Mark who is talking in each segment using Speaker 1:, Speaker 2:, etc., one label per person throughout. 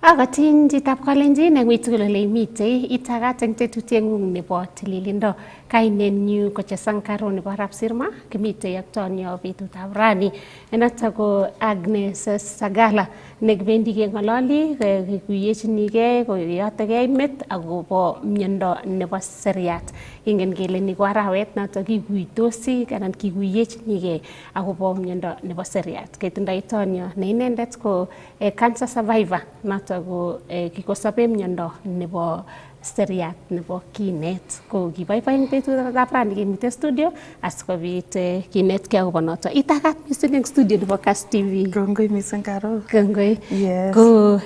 Speaker 1: Akatin chitab Kalenjin eng uitugul ole imitei itagat eng tetutieng'ung nebo tililindo. Kainenyu ko Chesankaro nebo Arap Sirma, kimitei ak tonyo betutab rani. Notok ko Agnes Sagala nekibendi keng'ololi kikuyechinigei koyotegei met akobo miondo nebo seriat. Ingen kele ni ko arawet notok kikuitosi anan kikuyechinigei akobo miondo nebo seriat. Ketindoi tonyo ne inendet ko cancer survivor notok ko kikosobe miondo nebo seriat nebo kinet. Ko kiboiboi betutab rani kemite studio asikobit kinetkei akobo notok. Itagat mising eng studio nebo Kass TV.
Speaker 2: Kongoi mising Carol.
Speaker 1: Kongoi.
Speaker 2: Yes.
Speaker 1: Ko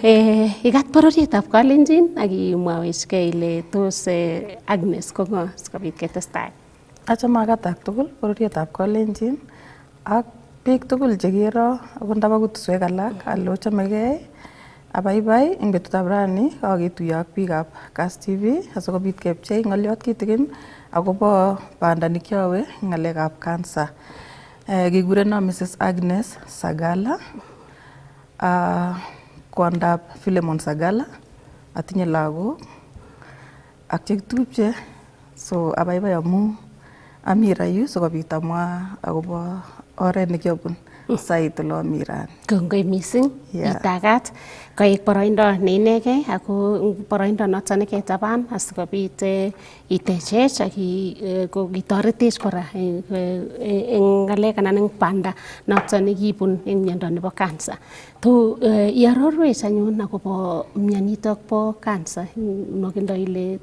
Speaker 1: ikat bororietab Kalenjin ak imwawechkei ile tos Agnes ko ng'o sikobit ketestai.
Speaker 2: Achame akatak tugul bororietab Kalenjin ak biik tugul chekiro akot ndaba kutuswek alak ale ochamegei. Abaibai eng betutab rani kaketuiyo ak biikab Kass TV asikobit kepchei ng'oliot kitigin akobo banda nekiowe ng'alekab cancer. Kigureno Mrs. Agnes Sagala, kwondab Philemon Sagala, atinye lagok ak chekitupche. So abaibai amu ami rayu sikobit amwa akobo oret nekiobun sait ole ami rani.
Speaker 1: Kongoi mising.
Speaker 2: Yeah.
Speaker 1: Itagat koek boroindo neinegei ako boroindo notok neketaban asikobit itechech ak kitoretech kora eng ng'alek anan eng banda notok nekibun eng miondo nebo cancer. To iarorwech anyun akobo mionitok bo cancer. Nokindo ile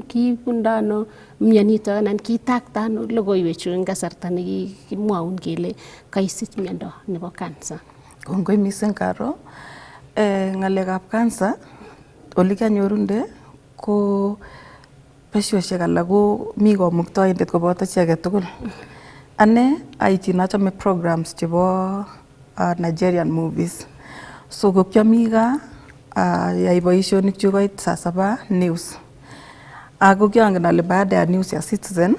Speaker 1: kiibundo ano mionitok anan kitakta ano logoiwechu eng kasarta nekikimwaun kele kaisich miondo nebo cancer.
Speaker 2: Kongoi mising Karo. Ng'alekab cancer ole kianyorunde ko besyoshek alak ko mi komuktoindet koboto chi age tugul. Ane aiti nachame programs chebo Nigerian movies. So ko kiami gaa yai boisionik chu koit saa 7 news. Ako kiangen ale baada ya news ya Citizen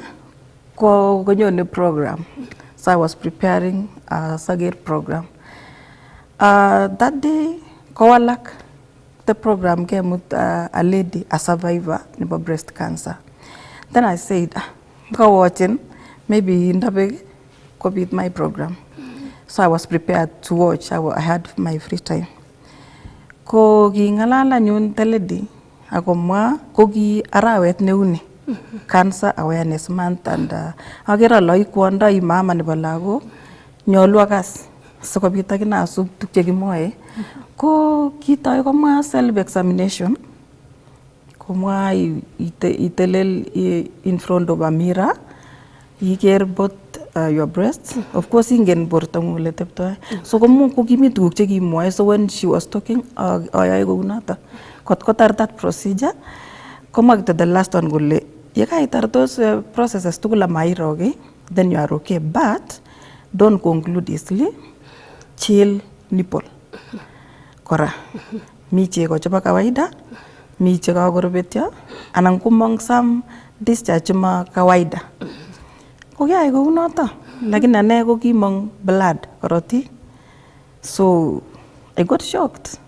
Speaker 2: konyone program. So I was preparing a Sager program. That day, kowalak the program kemut a lady, a survivor nebo breast cancer. Then I said, watching, maybe ndabek kobit my program. So I was prepared to watch. I had my free time. Ko kingalala nyun the lady, akomwa ko ki arawet neuni. Cancer Awareness Month and agera loi kwondo mama nebo lagok nyolu akas sikobit akina asub tuk chekimwoe ko kitoi komwa self examination komwa itelel in front of a mirror iker both your breasts, of course ingen borto ng'ung ole teptoi. So ko kimi tuguk chekimwoe, so when she was talking ayae kou noto kot kotar that procedure komwa kityo the last one kole yekaitar those processes tugul amairo okay, then you are okay, but don't conclude easily. Chill nipple kora mi chego chebo kawaida, mi chekakorobetyo anan komong some discharge ma kawaida. Ko kiyai kou noto lakini ane ko kimong blood korotik. So I got shocked.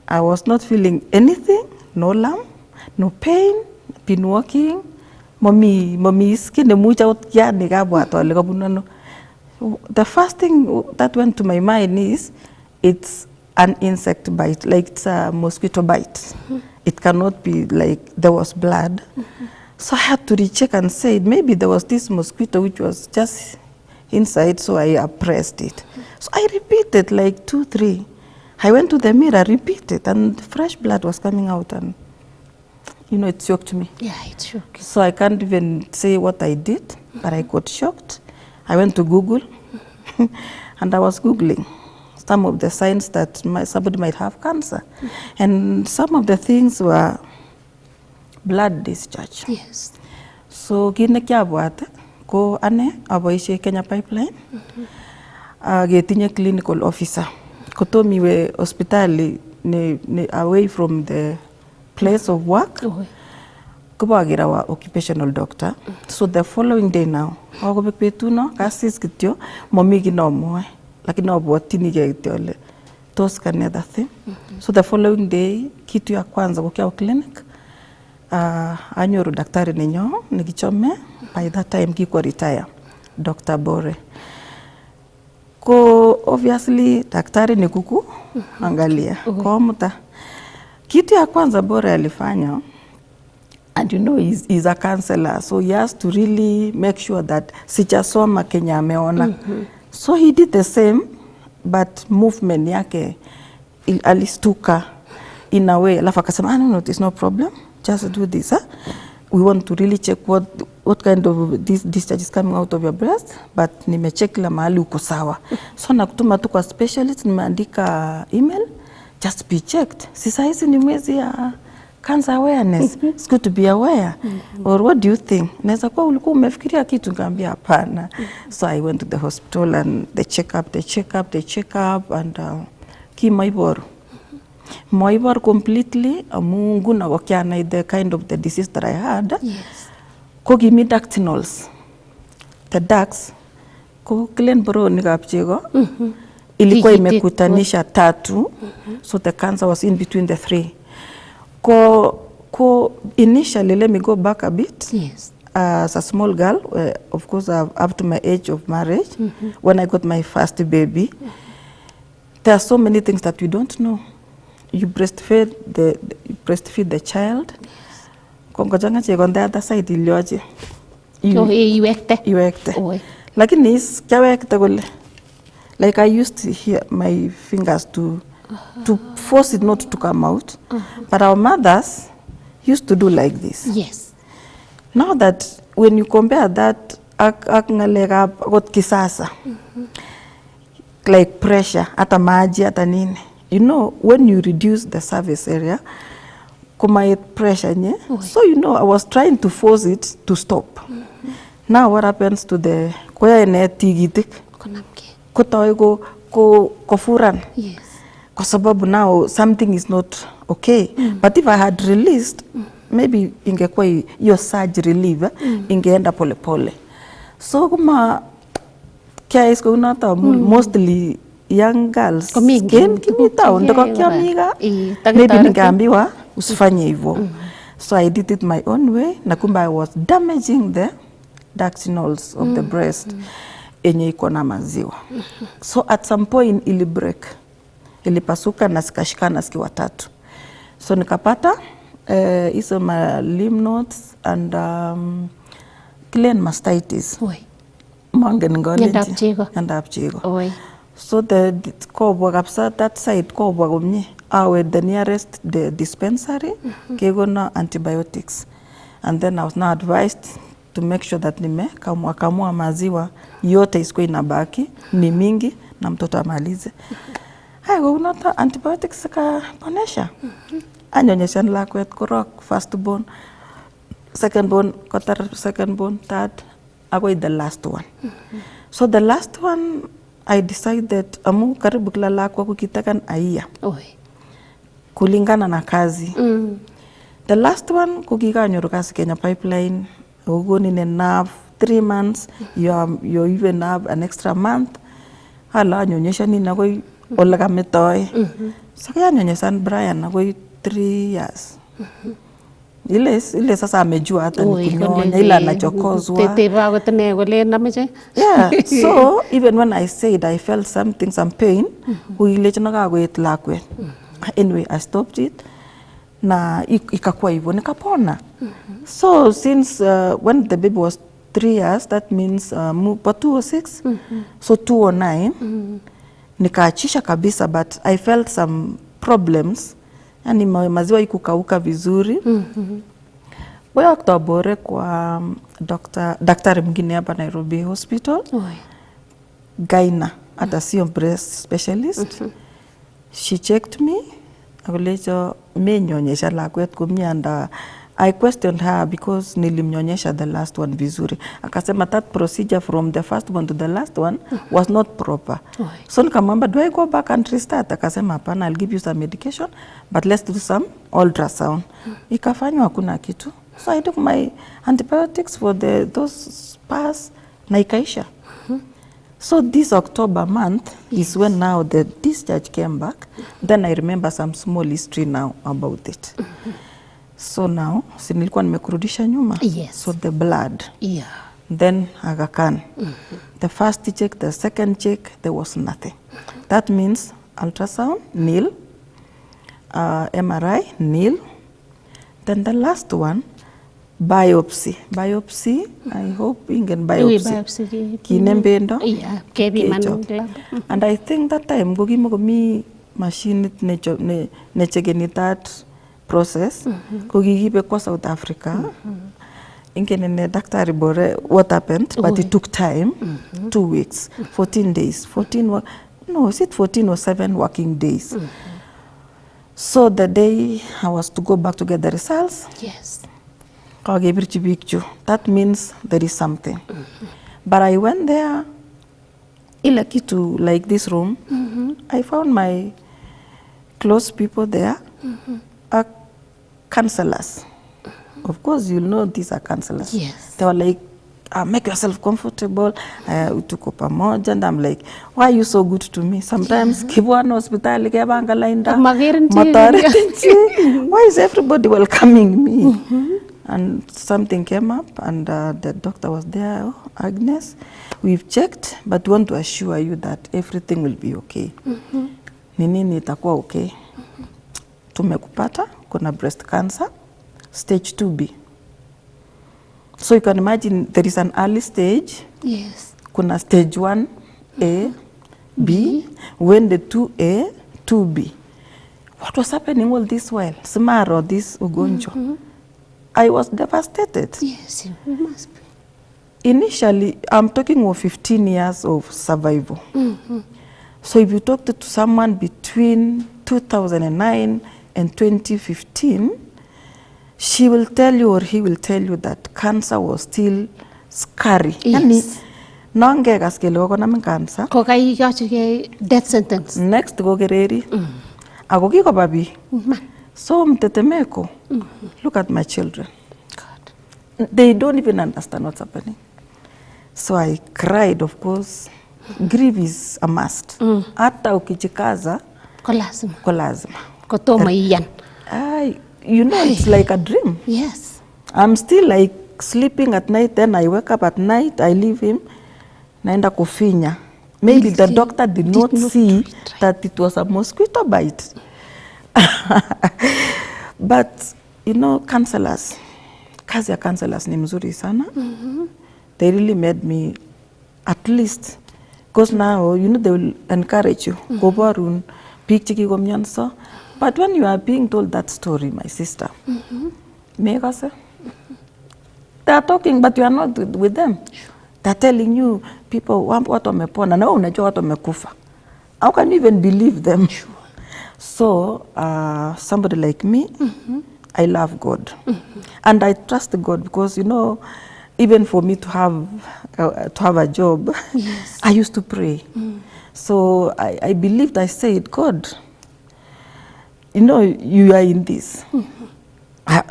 Speaker 2: I was not feeling anything, no lump, no pain, been walking, mommy skin nemuch out yani kabwat ale kabun ano. The first thing that went to my mind is it's an insect bite, like it's a mosquito bite. It cannot be like there was blood. So I had to recheck and say maybe there was this mosquito which was just inside, so I pressed it. So I repeated like 2, 3. I went to the mirror, repeated, and fresh blood was coming out, and you know, it shocked me.
Speaker 1: Yeah, it shocked.
Speaker 2: So I can't even say what I did, but I got shocked. I went to Google and I was Googling some of the signs that somebody might have cancer. And some of the things were blood discharge.
Speaker 1: Yes.
Speaker 2: So kit nekiabwat ko ane aboisie Kenya Pipeline. Ketinye clinical officer. Kotom iwe hospitali away from the place of work. Kubagira wa occupational doctor. So the following day now, akobek betuno kasis kityo momi kinomwoe lakini abwatyinigei kityo ale tos kanethathi. So the following day kitu ya kwanza kukia clinic anyoru daktari ninyo nikichome. By that time kiko retire Dr. Bore. Ko obviously daktari ni kuku angalia kwa muta. Kitu ya kwanza Bore alifanya, and you know he's a counselor, so he has to really make sure that sijasoma Kenya ameona. So he did the same, but movement yake alistuka in a way. Alafu akasema, no, there's no problem, just do this. We want to really check what kind of discharge is coming out of your breast, but nimecheck kila mahali uko sawa. So nakutuma tu kwa specialist, nimeandika email, just be checked. Sasa hizi ni mwezi ya cancer awareness. It's good to be aware. Or what do you think? Naweza kuwa ulikuwa umefikiria kitu, ngambia hapana. So I went to the hospital and they check up and kimaiboru. Moibor completely amungu na wakiana the kind of the disease that I had. Yes. Ko kimi ductinols. The ducts ko Glen Boro nikapchego. Ilikuwa imekutanisha 3. So the cancer was in between the 3. Ko initially, let me go back a bit.
Speaker 1: Yes.
Speaker 2: As a small girl, of course, up to my age of marriage, when I got my first baby, there are so many things that you don't know. You breastfeed the child. Kongojanga chego on the other side ilioje. Iwekte. Lakini is kawekte gole. Like I used to hear my fingers to force it not to come out. But our mothers used to do like this.
Speaker 1: Yes.
Speaker 2: Now that when you compare that got kisasa, like pressure, ata maji, ata nini, you know, when you reduce the surface area, kumayet pressure nye. So you know, I was trying to force it to stop. Now what happens to the koya ene tigitik? Kutawai kofuran.
Speaker 1: Yes.
Speaker 2: Kwa sababu now something is not okay. But if I had released, maybe ingekuwa your surge relief, ingeenda pole pole. So kuma kia isko unata mostly young girls came town ndoko kia miga, maybe ningeambiwa usifanye hivyo. So I did it my own way, na kumba I was damaging the ductinols of the breast enye iko na maziwa. So at some point ili break, ilipasuka na sikashikana sikiwa 3. So nikapata hizo ma lymph nodes and Glen mastitis. Mangen ngolenji. Yandap chego. So the kobwa kapsa that side kobwa komye. Awe the nearest the dispensary kegona antibiotics. And then I was now advised to make sure that kamua maziwa yote isikuwe inabaki ni mingi na mtoto amalize. Hayo unata antibiotics ka ponesha. Anyonyesha lakwet korok first born, second born, second born, third, akoi the last one. So the last one I decided amu karibu kila lakwa kukitakan aiya. Kulingana na kazi. The last one kukikanyoru kazi Kenya Pipeline, ugoni ne nerve 3 months, you even have an extra month. Hala anyonyesha nini akoi ola kametoy. So kaya anyonyesha Brian akoi 3 years. Ile sasa amejua hata nikunyonya ila anachokozwa.
Speaker 1: Tete kutene gole namaje.
Speaker 2: Yeah, so even when I said I felt some pain, uile chanaga wait lakwet. Anyway, I stopped it. Na ikakuwa hivyo nikapona. So since when the baby was 3 years, that means pa 206, so 209, nikaachisha kabisa, but I felt some problems. Yani maziwa ikukauka vizuri. Wewe Dr. Bore kwa daktari mwingine hapa Nairobi Hospital. Gaina, hata sio breast specialist. She checked me. Akulecho menyonyesha lakwet kumye, and I questioned her because nilimnyonyesha the last one vizuri. Akasema that procedure from the first one to the last one was not proper. So nikamwambia, do I go back and restart? Akasema hapana, I'll give you some medication, but let's do some ultrasound. Ikafanywa hakuna kitu. So I took my antibiotics for those spurs na ikaisha. So this October month is when now the discharge came back. Then I remember some small history now about it. So now, si nilikuwa nimekurudisha nyuma.
Speaker 1: Yes.
Speaker 2: So the blood.
Speaker 1: Yeah.
Speaker 2: Then Aga Khan. The first check, the second check, there was nothing. That means ultrasound, nil. MRI, nil. Then the last one, biopsy. Biopsy, I hope ingen biopsy. Kinembendo.
Speaker 1: Yeah, kepiman lab.
Speaker 2: And I think that time go mi machine ne chekeni that process. Ko kikibe kwa South Africa. Ingen ne daktari bore what happened, but it took time. 2 weeks, 14 days. 14 or 7 working days. So the day I was to go back to get the results.
Speaker 1: Yes.
Speaker 2: That means there is something. But I went there, ile kitu like this room. I found my close people there, are counselors. Of course, you'll know these are counselors.
Speaker 1: Yes.
Speaker 2: They were like, make yourself comfortable. Tuko pamoja, and I'm like, why are you so good to me? Sometimes kibwana hospitali kebanga lainda. Why is everybody welcoming me? And something came up, and the doctor was there. Oh, Agnes, we've checked, but we want to assure you that everything will be okay. Nini itakuwa okay. Tumekupata, kuna breast cancer, stage 2B. So you can imagine there is an early stage.
Speaker 1: Yes.
Speaker 2: Kuna stage 1A, B, when the 2A, 2B. What was happening all this while? Smaro, this ugonjwa. I was devastated.
Speaker 1: Yes, you must be.
Speaker 2: Initially, I'm talking of 15 years of survival. So if you talk to someone between 2009 and 2015, she will tell you or he will tell you that cancer was still scary.
Speaker 1: Yes.
Speaker 2: Nange kaskele wako namin cancer.
Speaker 1: Ko kaikochige death sentence.
Speaker 2: Next ko kereri. Ako kikoba bi. So mtetemeko. Look at my children. God. They don't even understand what's happening. So I cried, of course. Grief is a must. Hata ukijikaza
Speaker 1: Ko lazima.
Speaker 2: Ko lazima.
Speaker 1: Ko tomo iyan.
Speaker 2: You know, it's like a dream.
Speaker 1: Yes.
Speaker 2: I'm still like sleeping at night, then I wake up at night, I leave him, naenda kufinya. Maybe the doctor did not see that it was a mosquito bite. But, you know, counselors, kazi ya counselors ni mzuri sana. They really made me, at least, because now, you know, they will encourage you. Koborun, big chiki komyanso. But when you are being told that story, my sister, they are talking, but you are not with them. They are telling you, people, watu wamepona, na unajua watu wamekufa. How can you even believe them? So, somebody like me, I love God. And I trust God because, you know, even for me to have a job, yes. I used to pray. So I believed, I said, God, you know, you are in this.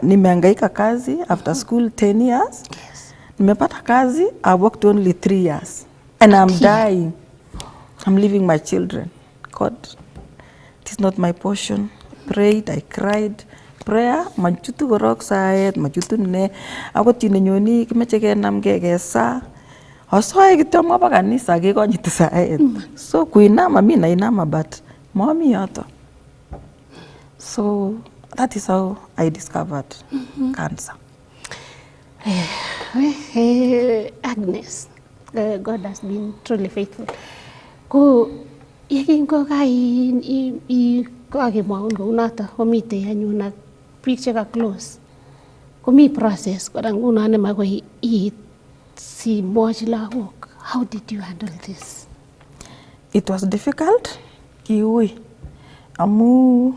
Speaker 2: Nimehangaika kazi after school 10 years.
Speaker 1: Yes.
Speaker 2: Nimepata kazi, I worked only 3 years. And I'm dying. I'm leaving my children. God, it is not my portion. Prayed, I cried. Prayer, majutu gorok saet, majutu ne. Ako tinenyoni kimeche kenam kekesa. Osoe kityo mwapa kanisa kekonyiti saet. So kuinama, mi nainama, but mami yoto. So that is how I discovered cancer.
Speaker 1: Agnes, God has been truly faithful. Ko yakin ko kakimwaun kounoto komite anyun ak biik cheka close. Komi process kora nguno nemakoi iit simwochi lagok. How did you handle this?
Speaker 2: It was difficult. Kiui. Amu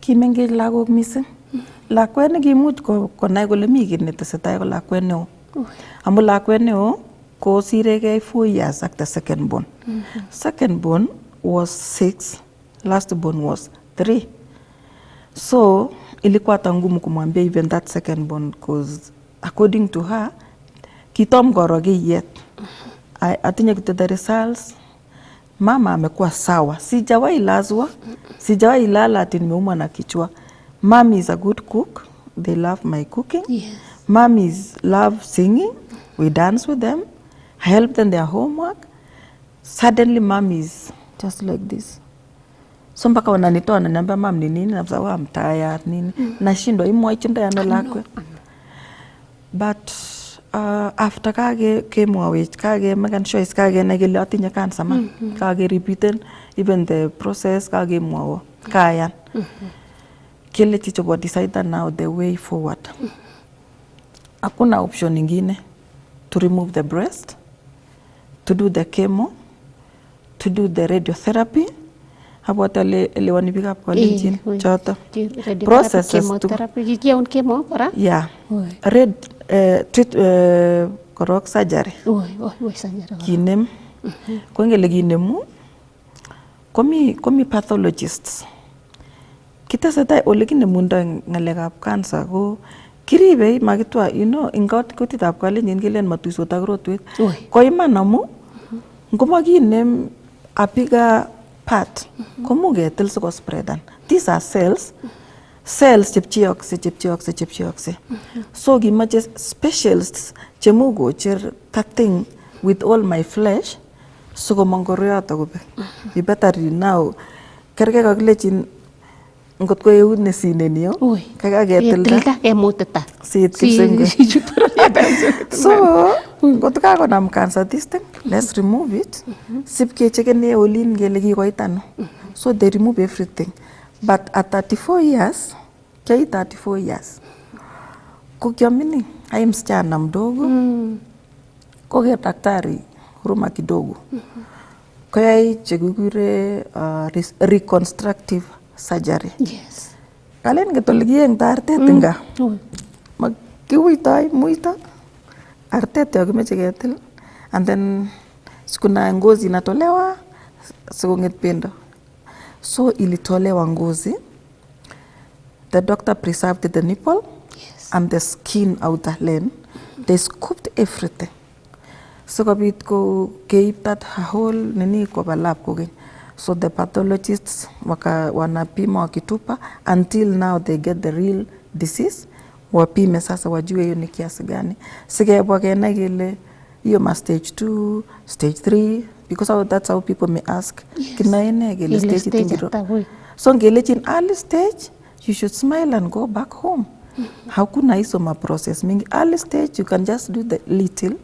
Speaker 2: kimengech lagok missing. Lakwet nekimuch konai kole mi kit netesetai ko lakwet neo. Amu lakwet neo ko sirekei 4 years ak the second born. Second born was 6, last born was 3. So ilikuwa hata ngumu kumwambia even that second born because according to her kitom koro kiyet. atinye kityo the results. Mama amekuwa sawa, sijawahi lazwa, sijawahi lala ati nimeumwa na kichwa. Mom is a good cook, they love my cooking.
Speaker 1: Yes.
Speaker 2: Mom is love singing, we dance with them, I help them their homework. Suddenly mom is just like this. So mpaka wananitoa wananiambia mom ni nini, na sawa I'm tired nini. Nashindwa imwaichindo yano lakwe. But after kemwawech makan choice na kele atinye cancer man. Kage repeated even the process mwawo kayan. Kile chicho decide now the way forward. Hakuna option ingine to remove the breast, to do the chemo, to do the radiotherapy. Habwata le wanipika kwa linjin choto processes
Speaker 1: chemotherapy kion chemo kora
Speaker 2: yeah korok surgery
Speaker 1: surgery
Speaker 2: kinem kwengele kinemu komi pathologists kitesetai ole kinemundo ngalekab cancer ko kiribe makitwa ingot kutitab kalenjin kelen matuisot ak rotwet ko iman amu ngomakinem a bigger part komu ketil siko spreadan. These are cells chepcheyokse. So kimache specialists chemu kocher that thing with all my flesh siko mangoroyoto kobek. You better now kerke kakilechin ngot ko eut ne sineni yo kakaketilda
Speaker 1: kemutita
Speaker 2: sit kisenge. So ngot kakonam cancer this thing, let's remove it. Sip kechekene olin kele kikoit ano. So they remove everything. But at 34 years, kai 34 years, ko kiamini ai msichana mdogo, ko ke daktari huruma kidogo. Koyai chekikure reconstructive surgery.
Speaker 1: Yes.
Speaker 2: Kalen ketolikie eng artet nga. Makiwitoi muito artet yo kimeche ketil and then sikuna ngozi inatolewa sikonget pendo. So ilitolewa ngozi. The doctor preserved the nipple.
Speaker 1: Yes.
Speaker 2: And the skin outer lane. They scooped everything. So kabit ko keep that whole nini kwa lab kogeny. So the pathologists wanapima wakitupa until now they get the real disease. Wapime sasa wajue hiyo ni kiasi gani. Sikebwa kenai kele hiyo ma stage 2, stage 3 because that's how people may ask. Yes. Kinaene kele stage 2. So ngelechin early stage you should smile and go back home. Hakuna hizo ma process mingi. Early stage you can just do the little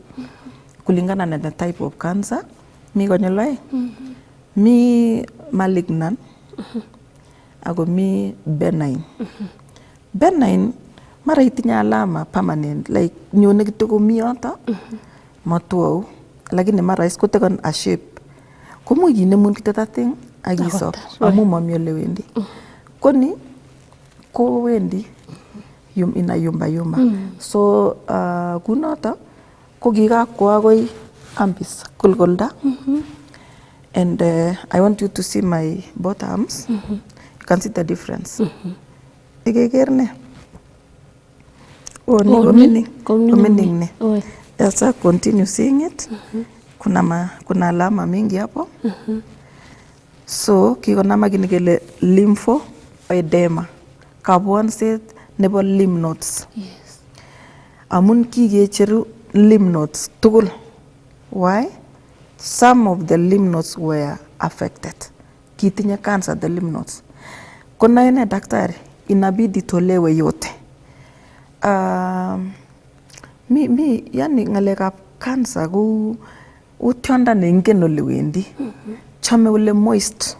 Speaker 2: kulingana na the type of cancer. Mi konyolai. Mi malignant. Ako mi benign. Benign mara itinye alama permanent like nyone kitoko mi yoto matuau lakini mara iskotekon a shape komu kinemun kitatating akisop amu mami ole wendi koni ko wendi inayumba. So kunoto ko kikakwa akoi ambis kulkulda. And I want you to see my both arms. You can see the difference. Ikeker ne? Oh, ni komining ne. Yes, continue seeing it. Kuna alama mingi hapo. So kikonama kini kele lymphoedema. Kabwanset nebo lymph nodes.
Speaker 1: Yes.
Speaker 2: Amun kikecheru lymph nodes tugul. Why? Some of the lymph nodes were affected. Kitinye cancer the lymph nodes. Kuna ene daktari inabidi tolewe yote. Yani ngalekab cancer ku utionda neingen ole wendi. Chame ole moist.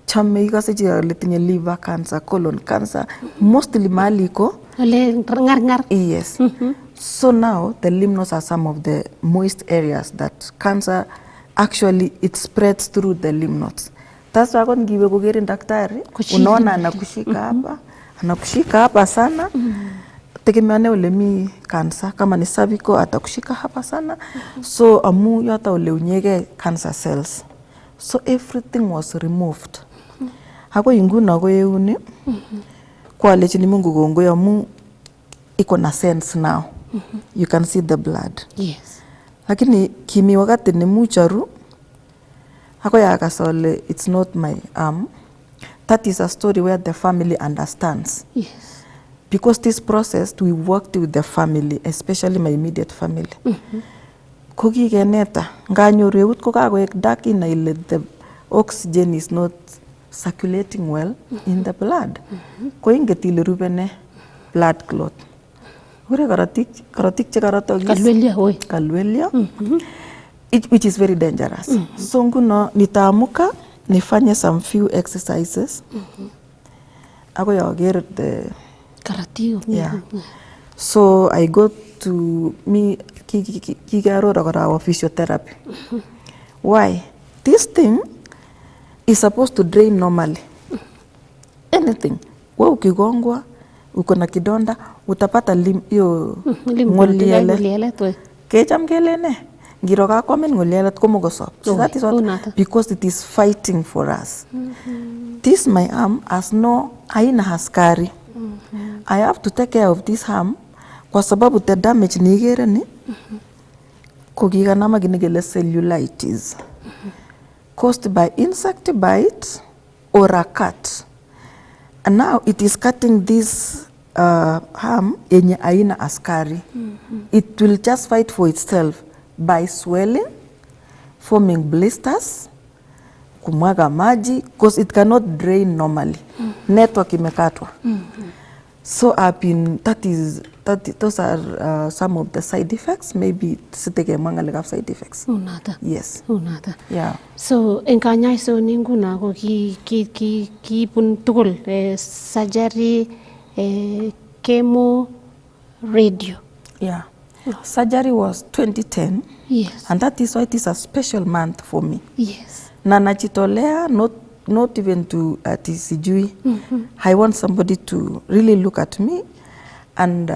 Speaker 2: Chame ikase chi ole tinye liver cancer, colon cancer, mostly mali ko
Speaker 1: ole ngar.
Speaker 2: Yes. So now the lymph nodes are some of the moist areas that cancer actually it spreads through the lymph nodes. That's why kon gibe kogerin daktari unaona anakushika hapa sana. Tegemeane ole mi cancer kama ni cervical atakushika hapa sana. So amu yata ole unyege cancer cells. So everything was removed. Hako inguna ko euni kwa lechini Mungu kongoi amu iko na sense now. You can see the blood.
Speaker 1: Yes.
Speaker 2: lakini kimi wakati nemuch aru akoi akas ale it's not my arm. That is a story where the family understands.
Speaker 1: Yes.
Speaker 2: Because this process, we worked with the family, especially my immediate family. Ko kikeneta, nganyoru eut ko kakoek dark ina ile the oxygen is not circulating well in the blood. Ko inget ile rubene blood clot. Ure karatik che karatogis.
Speaker 1: Kalwelya hoy.
Speaker 2: Kalwelya. Which is very dangerous. So nguno nitaamuka nifanye some few exercises. Ako yager the
Speaker 1: karatik.
Speaker 2: yeah. So I go to me kikarora kora our physiotherapy. Why? This thing is supposed to drain normally. Anything. Wewe ukigongwa uko na kidonda utapata hiyo ngoliele. Kecham kelene ngiro ka komen ngoliele komokosop. So that is what, because it is fighting for us. This my arm has no haina haskari. I have to take care of this arm kwa sababu the damage nigere ni kukikanama kinigele cellulitis caused by insect bite or a cut. And now it is cutting this arm yenye aina askari. It will just fight for itself by swelling, forming blisters, kumwaga maji, because it cannot drain normally. Network imekatwa. So those are some of the side effects. Maybe siteke mangalega of side effects.
Speaker 1: Unata.
Speaker 2: Yes.
Speaker 1: Unata.
Speaker 2: Yeah.
Speaker 1: So enkanya so ninguna ko ki pun tukul surgery, chemo, radio.
Speaker 2: Yeah. Surgery was 2010.
Speaker 1: Yes.
Speaker 2: And that is why it is a special month for me.
Speaker 1: Yes.
Speaker 2: Na nachitolea not even to sijui. I want somebody to really look at me and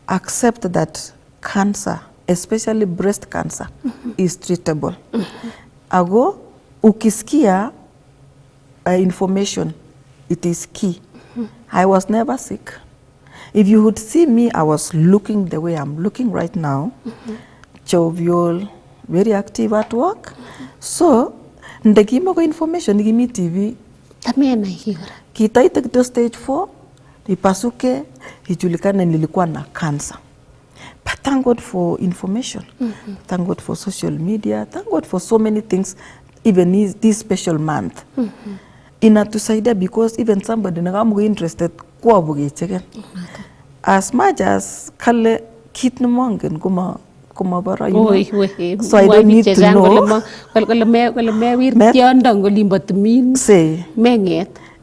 Speaker 2: accept that cancer, especially breast cancer, is treatable. Ago ukisikia information, it is key. I was never sick. If you would see me, I was looking the way I'm looking right now, jovial, very active at work. So ndekimo ko information nikimi TV
Speaker 1: tamena hikara
Speaker 2: kitaita kito stage 4 ipasuke ijulikane nilikuwa na cancer. But thank God for information. Thank God for social media. Thank God for so many things, even this special month. Inatusaidia because even somebody nagamu interested kwa bugecheken. As much as kale kit nemongen kuma bara, you know. So I don't need to know. Say.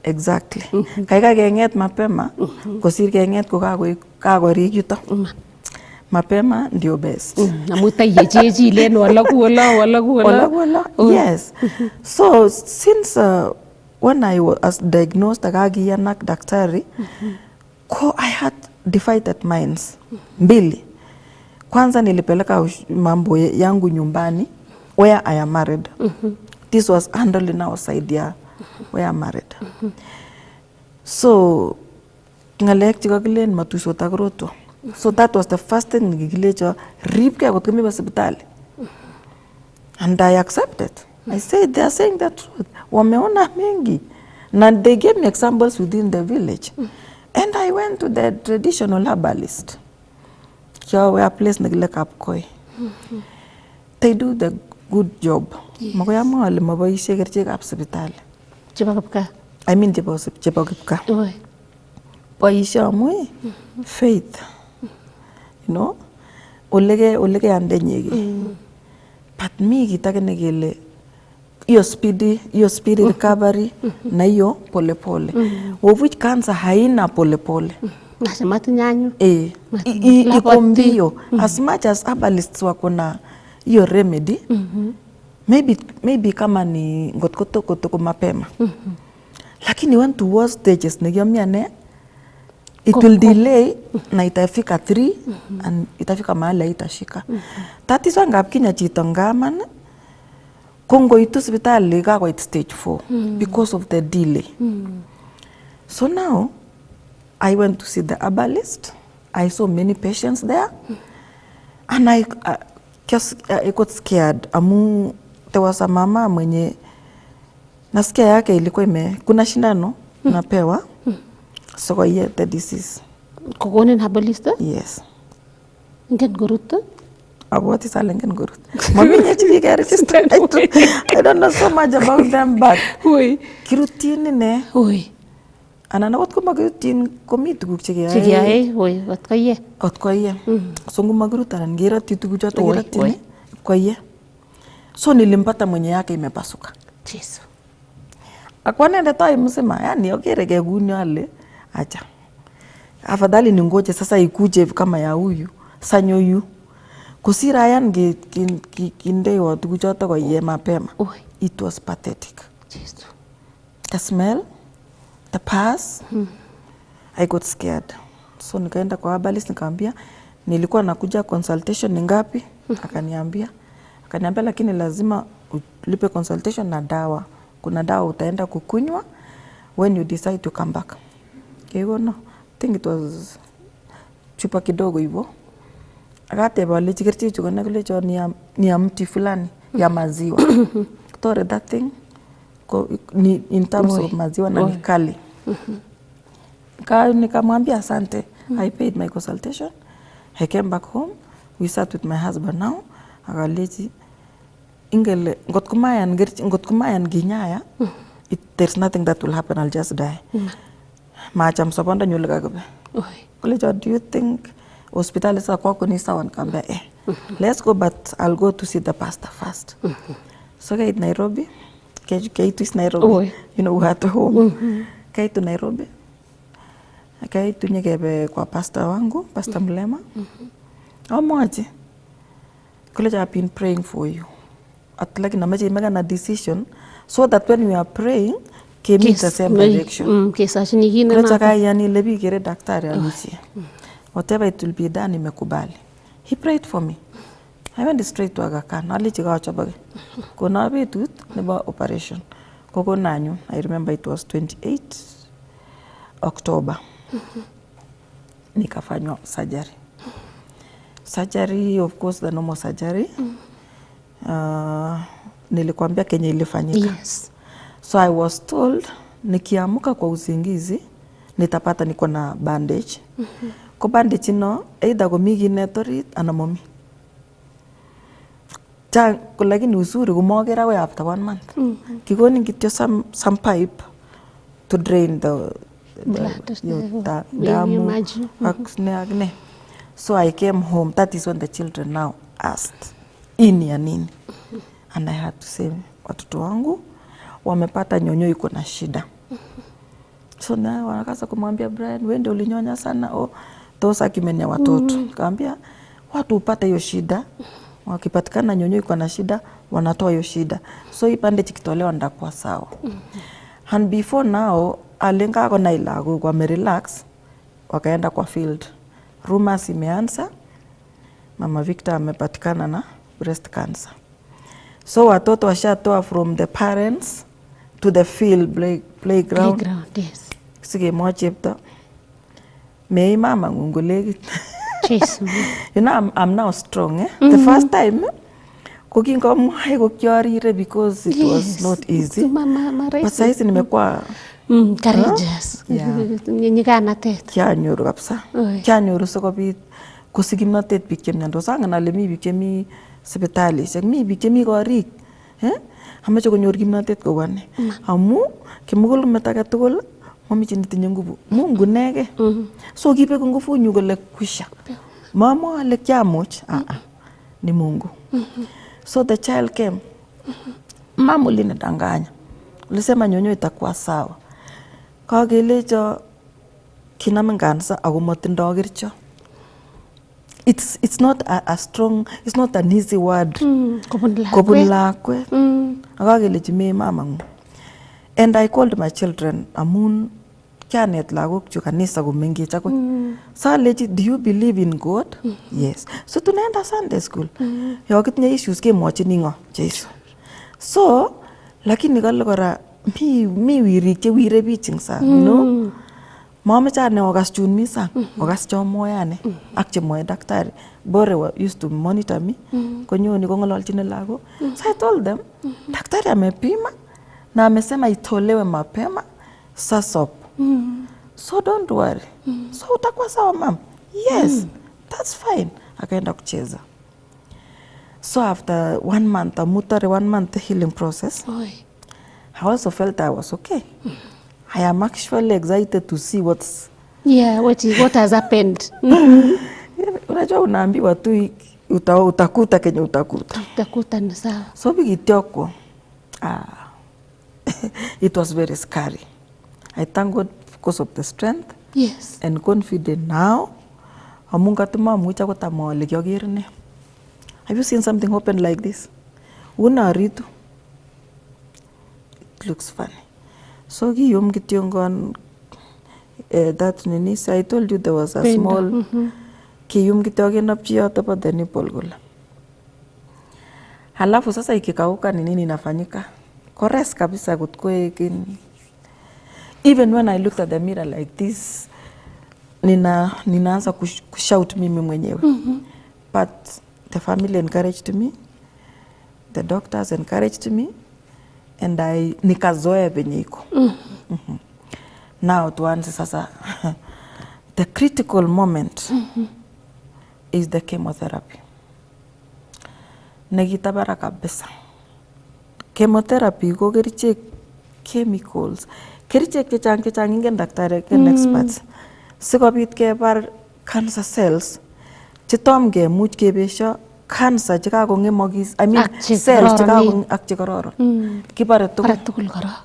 Speaker 2: Exactly. Kaika kenget mapema, kosir kenget ko kakorik yuto. Mapema ndio best.
Speaker 1: Namuta yejeji len wala.
Speaker 2: Yes. So since when I was diagnosed akagiyanak daktari, I had divided minds. Mbili. Kwanza nilipeleka mambo yangu nyumbani where I am married. This was handled in our side ya where I am married. So ngalek chikakilen matusho tagroto. So that was the first thing nikikilecho ribke akot kumi hospitali. And I accepted. I said they are saying the truth. Wameona mengi. And they gave me examples within the village. And I went to the traditional herbalist. Where place nagile Kapkoi. They do the good job. Magoya mo ale maboishe kerchek ab sipitali.
Speaker 1: Chebo kipka.
Speaker 2: I mean chebo kipka. Boishe amu faith. You know? Olege andenye. But me kitake negele iyo speedy recovery na iyo pole pole. Of which cancer haina pole pole.
Speaker 1: Nasemati nyanyo.
Speaker 2: Iko mbio. As much as herbalists wako na iyo remedy, maybe kama ni ngotko mapema. Lakini when towards stages ne it will delay na itafika 3 and itafika mahali itashika. That is why ngapkinya chito ngaman kongo itu hospitali kakoit stage 4 because of the delay. So now I went to see the herbalist. I saw many patients there. And I got scared amu there was a mama mwenye nasikia yake ilikuwa kuna shindano napewa so kwa the disease
Speaker 1: kokonin herbalist
Speaker 2: yes
Speaker 1: nget gorut
Speaker 2: aboti salengen gorut mami nyechi ke register I don't know so much about them but kirutin ne anan akot komakirutin komi tuguk
Speaker 1: chekeyae ot
Speaker 2: koye so ngumakirut anan kerotyi tuguchoto kerotyin koye so nilimpata mwenye yake imepasuka
Speaker 1: Yesu
Speaker 2: akwanende tai mzima yani okere ke kuni ale acha afadhali ningoje sasa ikuje kama ya huyu sanyo yu kusira yan kindewa tuguchoto koye mapema it was pathetic
Speaker 1: Yesu
Speaker 2: the smell the pass I got scared so nikaenda kwa herbalist nikamwambia nilikuwa nakuja consultation ni ngapi akaniambia lakini lazima ulipe consultation na dawa kuna dawa utaenda kukunywa when you decide to come back kego no I think it was chupa kidogo hivyo akateba wale chikirti chukona kule cho ni ya mti fulani ya maziwa tore that thing ni in terms of maziwa na ni kali nikamwambia asante I paid my consultation I came back home we sat with my husband now akaleji ingele ngot kumayan ginyaya there's nothing that will happen I'll just die macham sabonda nyule kagabe kule do you think hospital is kwako ni sawa nikamwambia let's go but I'll go to see the pastor first so kait Nairobi kaitu Nairobi you know at home kaitu Nairobi kaitu nyekebe kwa pastor wangu pastor Mlema amwaje kule I've been praying for you at like na maji make a decision so that when we are praying came in the same direction
Speaker 1: kesa nyingine
Speaker 2: na kaka yani lebi kire daktari anusie whatever it will be done imekubali he prayed for me I went straight to Aga Khan alichi kachobage kona betut nebo operation koko nanyu I remember it was 28 October nikafanywa surgery of course the normal surgery nilikwambia kenye ilifanyika so I was told nikiamuka kwa usingizi nitapata niko na bandage ko bandage no either komi kinetorit ana momi lakini uzuri kumogera we after 1 month kikonin kityo some pipe to drain the damu akne so I came home that is when the children now asked ini ya nini and I had to say watoto wangu wamepata nyonyo iko na shida so na wanakaza kumwambia Brian wewe ndio ulinyonya sana tosa kimenya watoto kaambia watu upata hiyo shida wakipatikana nyonyo iko na shida wanatoa hiyo shida so ipande chikitolewa ndakuwa sawa and before now alenga ako na ilago kwa relax wakaenda kwa field rumors imeanza mama Victor amepatikana na breast cancer so watoto washatoa from the parents to the field playground
Speaker 1: yes
Speaker 2: sige mochepto me mama ngungulegi
Speaker 1: Jesus
Speaker 2: you know I'm now strong the first time kokingomwai kokiarire because it was not easy but saizi nimekuwa
Speaker 1: courageous nyiganatet
Speaker 2: kianyoru kabisa kianyoru sikobit kosikimnatet biik chemiondos angen ale mi biik chemi sipitalishek mi biik chemi korik amache konyor kimnatet kou ane amu kimugul met age tugul mamiche netinye nguvu Mungu nege so kibek nguvu nyu kole kwisha mama ale kiamuch ni Mungu so the child came mama ulinidanganya ulisema nyonyo itakuwa sawa kagelecho kinam cancer ako matindo kericho it's not a strong it's not an easy word kobun lakwet akagelechi me mama ngu and I called my children amun kianet lagok chu kanisa komengech akoi salechi do you believe in God yes so tunaenda Sunday school yokitinye issues kemwochini ngo Jesu so lakini kale kora mi wirik che wire biching sa no Mameche ane okas chun mi sang, okas cho mwoe ane ak chemwoe daktari. Bore used to monitor me, konyoni kong'ololchini lagok. So I told them, daktari amepima na amesema itolewe mapema sasa. So don't worry. So utakuwa sawa ma'am? Yes, that's fine. Akaenda kucheza. So after 1 month, amutare 1 month healing process, I also felt I was okay. I am actually excited to see what
Speaker 1: has happened.
Speaker 2: Unajua unaambiwa tu utakuta kenye utakuta.
Speaker 1: Utakuta ni sawa.
Speaker 2: So bigitioko, it was very scary. I thank God because of the strength and confidence now. Amunga tuma mucha ko tamole kyogirne. Have you seen something open like this? Una ritu. It looks funny. So giyum kityongon that nini, so I told you there was a small kiyum kityogen napchi yoto pa the nipple gula. Halafu sasa ikikauka ni nini inafanyika? Kores kabisa kutkoekin. Even when I looked at the mirror like this, ninaanza kushout mimi mwenyewe. But the family encouraged me, the doctors encouraged me, and nikazoea venye iko. Now tuanze sasa. The critical moment is the chemotherapy. Nagitabara kabisa. Chemotherapy ko kerichek chemicals. Kerichek chechang ingen daktari ken experts. Sikobit kebar cancer cells chetom kemuch kebesho cancer chekakong'emokis, I mean cells chekakong'em ak chekororon. Kibare tugul kora.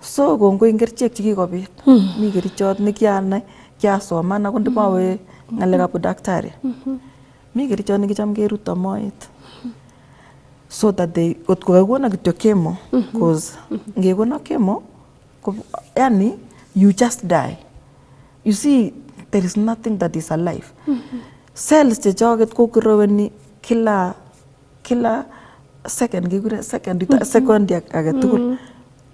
Speaker 2: So kongoi kerichek chekikobit. Mi kerichot nekianai, kiasoman ako ndimawe ng'alekab daktari. Mi kerichot nekicham keruto moet. So that they kokakona kityo chemo, because ngekona chemo, yani you just die. You see, there is nothing that is alive. Cells chechoget ko growing kila second, second age tugul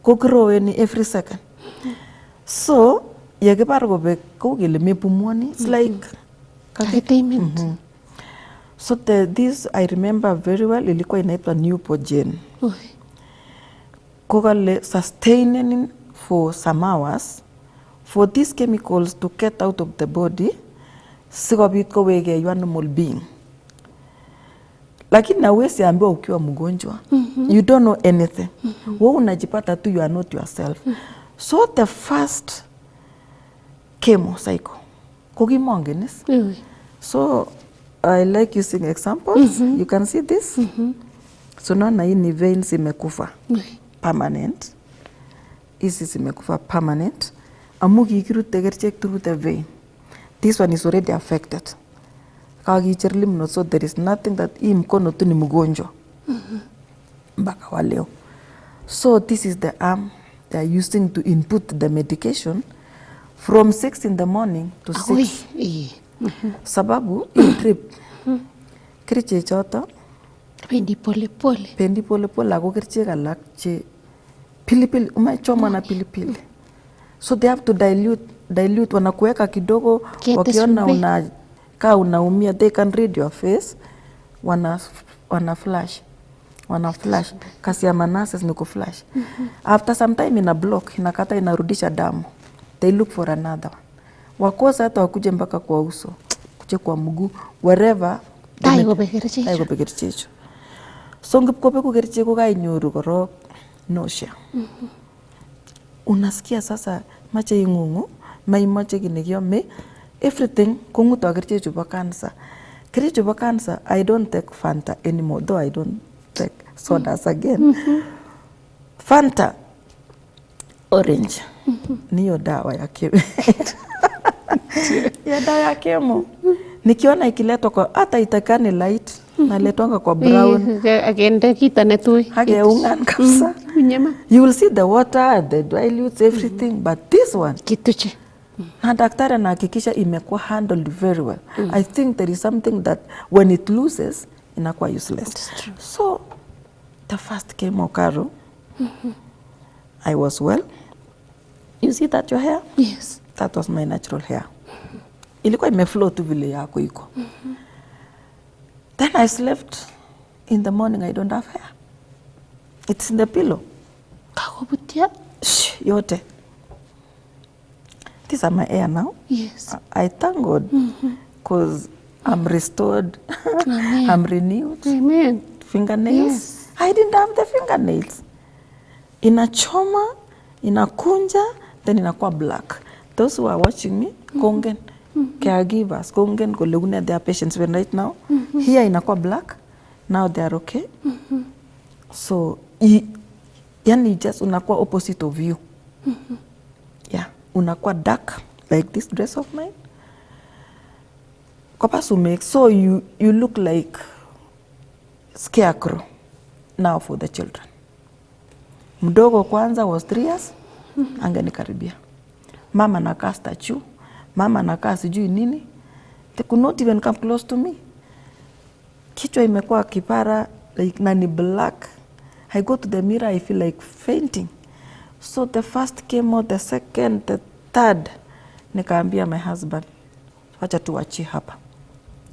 Speaker 2: ko growing every second. So yekibar kobek ko kele mepumuani, it's like
Speaker 1: entertainment.
Speaker 2: So this I remember very well, ilikuwa inaitwa Neupogen. Kokale sustaining for some hours for these chemicals to get out of the body sikobit koweke you normal being. Lakini nawezi ambiwa ukiwa mgonjwa, you don't know anything. Wewe unajipata tu you are not yourself. So the first chemo cycle kokimongenis. So I like using examples. You can see this. So naona hii ni veins imekufa permanent. Hizi zimekufa permanent. Amuki kirute kerichek through the vein. This one is already affected. Kakicher lymph node, so there is nothing that hii mkono tu ni mgonjwa. Mpaka wa leo. So this is the arm they are using to input the medication from 6 in the morning to 6. Sababu hii trip kerichek choto
Speaker 1: pendi pole pole ako kerichek alak che pilipili umechoma na pilipili. So they have to dilute wanakuweka kidogo, wakiona unaumia, they can read your face, wana flash. Kasi ya manases ni kuflash. After some time ina block, inakata inarudisha damu. They look for another one. Wakosa hata wakuje mpaka kwa uso, kuje kwa mguu, wherever. Tayo
Speaker 2: bekerichecho. So ngipkope ku kericheko kainyoru korok nausea. Unasikia sasa mache ing'ung'u, maimache kinekiome, everything kong'uto kerichechu bo cancer. Kerichechu bo cancer, I don't take Fanta anymore, though I don't take sodas again. Fanta orange niyo dawa ya kemo. Ya dawa ya kemo. Nikiona ikiletwa kwa hata itakane light, naletwanga kwa brown.
Speaker 1: Agenda kita netui.
Speaker 2: Hageungan kabisa. You will see the water, the dilutes, everything, but this one
Speaker 1: kituche.
Speaker 2: Na daktari anahakikisha imekuwa handled very well. I think there is something that when it loses inakuwa useless. So the first chemo, Karo, I was well. You see that your hair?
Speaker 1: Yes.
Speaker 2: That was my natural hair. Ilikuwa imeflow tu vile yako iko. Then I slept. In the morning I don't have hair. It's in the pillow.
Speaker 1: Kakobutia?
Speaker 2: Yote. These are my hair now.
Speaker 1: Yes.
Speaker 2: I thank God because I'm restored.
Speaker 1: Amen.
Speaker 2: I'm renewed.
Speaker 1: Amen.
Speaker 2: Fingernails.
Speaker 1: Yes.
Speaker 2: I didn't have the fingernails. Inachoma, inakunja, then inakuwa black. Those who are watching me, kongen, caregivers, kongen, kolugune, their patients when right now. Here inakuwa black. Now they are okay. So, yani just unakuwa opposite of you. Yeah, unakuwa dark like this dress of mine. Kopasu make so you look like scarecrow now for the children. Mdogo kwanza was 3 years. Angenikaribia. Mama nakaa statue. Mama nakaa sijui nini. They could not even come close to me. Kichwa imekuwa kipara like nani black. I go to the mirror, I feel like fainting. So the first came out, the second, the third. Nikaambia my husband, wacha tuachie hapa.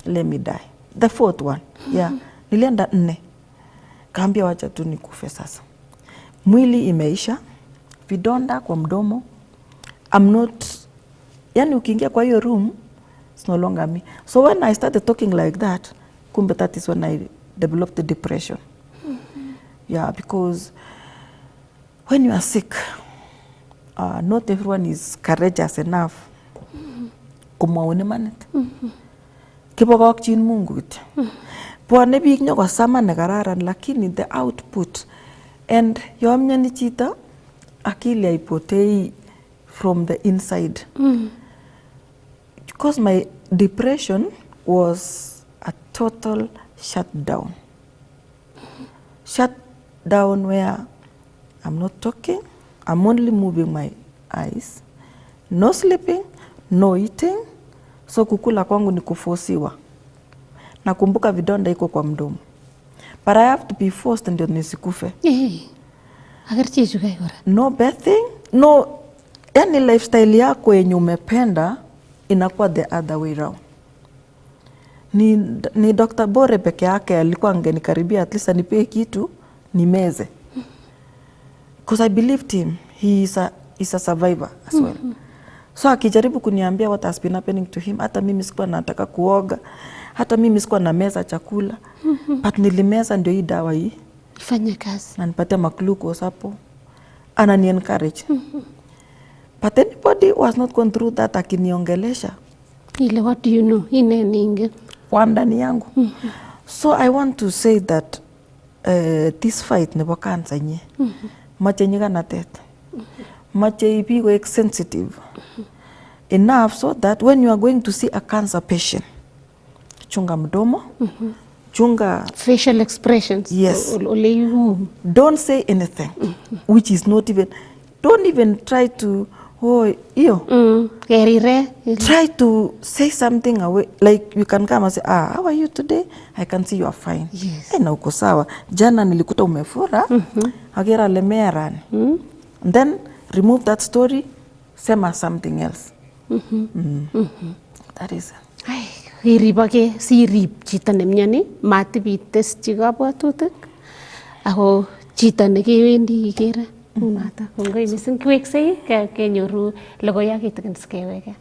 Speaker 2: Let me die. The fourth one, yeah. Nilienda 4. Kaambia wacha tu nikufe sasa. Mwili imeisha, vidonda kwa mdomo. I'm not, yani ukiingia kwa hiyo room, it's no longer me. So when I started talking like that, kumbe that is when I developed the depression. Yeah, because when you are sick, not everyone is courageous enough kumwaune manit. Kibokokchin Mungu kityo. Bwane biik nyokosama nekararan lakini the output and yo myoni chito akili haipotei from the inside. Because my depression was a total shutdown. Shutdown where I'm not talking, I'm only moving my eyes, no sleeping, no eating. So kukula kwangu ni kufosiwa. Nakumbuka vidonda iko kwa mdomo. But I have to be forced ndio nisikufe.
Speaker 1: Agarcheju kai ora.
Speaker 2: No bathing, no, yani lifestyle yako yenye umependa inakuwa the other way round. Ni Dr. Bore peke yake alikuwa angenikaribia at least anipe kitu nimeze. Because I believed him. He is a survivor as well. So akijaribu kuniambia what has been happening to him, hata mimi sikuwa nataka kuoga, hata mimi sikuwa na meza chakula. But nilimeza ndio hii dawa hii
Speaker 1: ifanye kazi.
Speaker 2: Na nipatia glucose hapo. Anani encourage. But anybody was not going through that akiniongelesha.
Speaker 1: Ile what do you know? Ine ninge.
Speaker 2: Kwa ndani yangu. So I want to say that this fight nebo cancer nye. Mache nyiganatet. Mache ipi go sensitive. Enough so that when you are going to see a cancer patient, chunga mdomo, chunga
Speaker 1: facial expressions.
Speaker 2: Yes.
Speaker 1: Don't
Speaker 2: say anything which is not even, don't even try to, try to say something away. Like you can come and say, how are you today? I can see you are fine.
Speaker 1: Yes.
Speaker 2: Na uko sawa. Jana nilikuta umefura. Agera lemearani. Then remove that story. Sema something else. That is it.
Speaker 1: Ay, iribake sirib chito nemyoni matibiteschi kabwatutik ako chito nekewendi ikere. Mata kongoi mising kiweksei kenyoru logoiyak kitikin sikeweke.